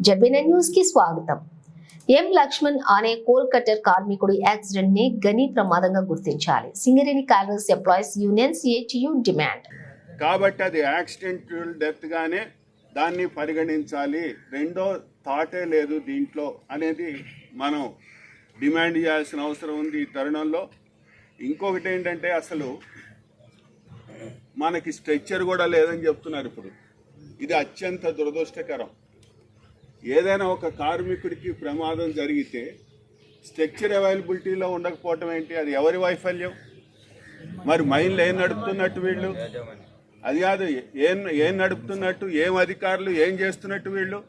జడ్బీనెట్ news కి స్వాగతం. ఎం లక్ష్మణ్ అనే కోల్ కట్టర్ కార్మికుడి యాక్సిడెంట్ ని గని ప్రమాదంగా గుర్తించాలి. Singareni colliers employees union CITU డిమాండ్. కాబట్టి అది యాక్సిడెంటల్ డెత్ గానే దాన్ని పరిగణించాలి, రెండో థాటే లేదు దీంట్లో అనేది మనం డిమాండ్ చేయాల్సిన అవసరం ఉంది ఈ తరుణంలో. ఇంకొకటి ఏంటంటే అసలు మనకి స్ట్రెచ్చర్ కూడా లేదని చెప్తున్నారు. ఇప్పుడు ఇది అత్యంత దురదృష్టకరం. ఏదైనా ఒక కార్మికుడికి ప్రమాదం జరిగితే స్ట్రక్చర్ అవైలబిలిటీలో ఉండకపోవటం ఏంటి? అది ఎవరి వైఫల్యం? మరి మైన్లు ఏం నడుపుతున్నట్టు వీళ్ళు? అది కాదు, ఏం నడుపుతున్నట్టు, ఏం అధికారులు ఏం చేస్తున్నట్టు వీళ్ళు?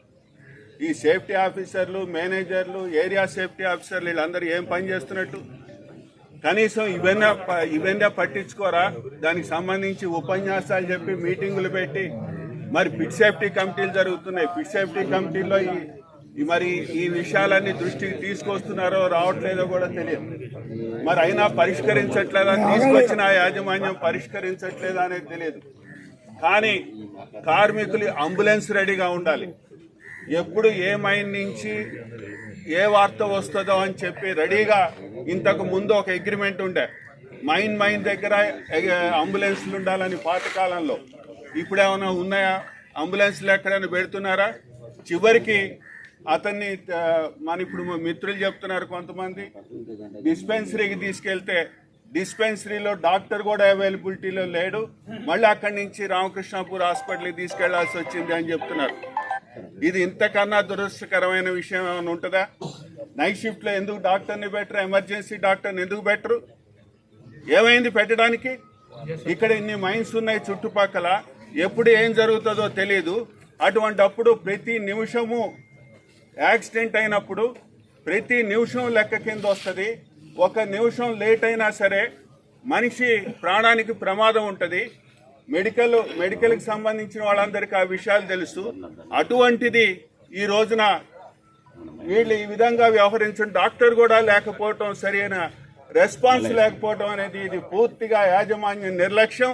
ఈ సేఫ్టీ ఆఫీసర్లు, మేనేజర్లు, ఏరియా సేఫ్టీ ఆఫీసర్లు వీళ్ళందరూ ఏం పని చేస్తున్నట్టు? కనీసం ఇవన్నీ పట్టించుకోరా? దానికి సంబంధించి ఉపన్యాసాలు చెప్పి మీటింగులు పెట్టి మరి పిట్ సేఫ్టీ కమిటీలు జరుగుతున్నాయి. పిట్ సేఫ్టీ కమిటీల్లో మరి ఈ విషయాలన్నీ దృష్టికి తీసుకొస్తున్నారో రావట్లేదో కూడా తెలియదు. మరి అయినా పరిష్కరించట్లేదా, తీసుకొచ్చిన యాజమాన్యం పరిష్కరించట్లేదా అనేది తెలియదు. కానీ కార్మికులు అంబులెన్స్ రెడీగా ఉండాలి. ఎప్పుడు ఏ మైన్ నుంచి ఏ వార్త వస్తుందో అని చెప్పి రెడీగా. ఇంతకు ముందు ఒక అగ్రిమెంట్ ఉండే, మైన్ దగ్గర అంబులెన్స్లు ఉండాలని పాతకాలంలో. ఇప్పుడు ఏమైనా ఉన్నాయా? అంబులెన్స్లు ఎక్కడైనా పెడుతున్నారా? చివరికి అతన్ని మన ఇప్పుడు మిత్రులు చెప్తున్నారు కొంతమంది, డిస్పెన్సరీకి తీసుకెళ్తే డిస్పెన్సరీలో డాక్టర్ కూడా అవైలబిలిటీలో లేడు, మళ్ళీ అక్కడి నుంచి రామకృష్ణాపూర్ హాస్పిటల్కి తీసుకెళ్లాల్సి వచ్చింది అని చెప్తున్నారు. ఇది ఇంతకన్నా దురదృష్టకరమైన విషయం ఏమైనా ఉంటుందా? నైట్ షిఫ్ట్లో ఎందుకు డాక్టర్ని బెటరు? ఎమర్జెన్సీ డాక్టర్ని ఎందుకు బెటరు? ఏమైంది పెట్టడానికి? ఇక్కడ ఇన్ని మైన్స్ ఉన్నాయి చుట్టుపక్కల, ఎప్పుడు ఏం జరుగుతుందో తెలియదు. అటువంటప్పుడు ప్రతి నిమిషము యాక్సిడెంట్ అయినప్పుడు ప్రతి నిమిషం లెక్క కింద వస్తుంది. ఒక నిమిషం లేట్ అయినా సరే మనిషి ప్రాణానికి ప్రమాదం ఉంటుంది. మెడికల్కి సంబంధించిన వాళ్ళందరికీ ఆ విషయాలు తెలుసు. అటువంటిది ఈ రోజున వీళ్ళు ఈ విధంగా వ్యవహరించడం, డాక్టర్ కూడా లేకపోవటం, సరైన రెస్పాన్స్ లేకపోవటం అనేది ఇది పూర్తిగా యాజమాన్యం నిర్లక్ష్యం.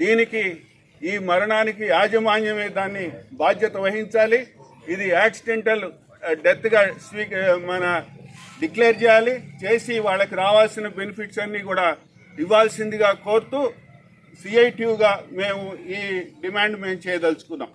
దీనికి ఈ మరణానికి యాజమాన్యమే దాన్ని బాధ్యత వహించాలి. ఇది యాక్సిడెంటల్ డెత్గా మన డిక్లేర్ చేయాలి. చేసి వాళ్ళకి రావాల్సిన బెనిఫిట్స్ అన్నీ కూడా ఇవ్వాల్సిందిగా కోరుతూ సిఐటియుగా మేము ఈ డిమాండ్ చేయదలుచుకున్నాం.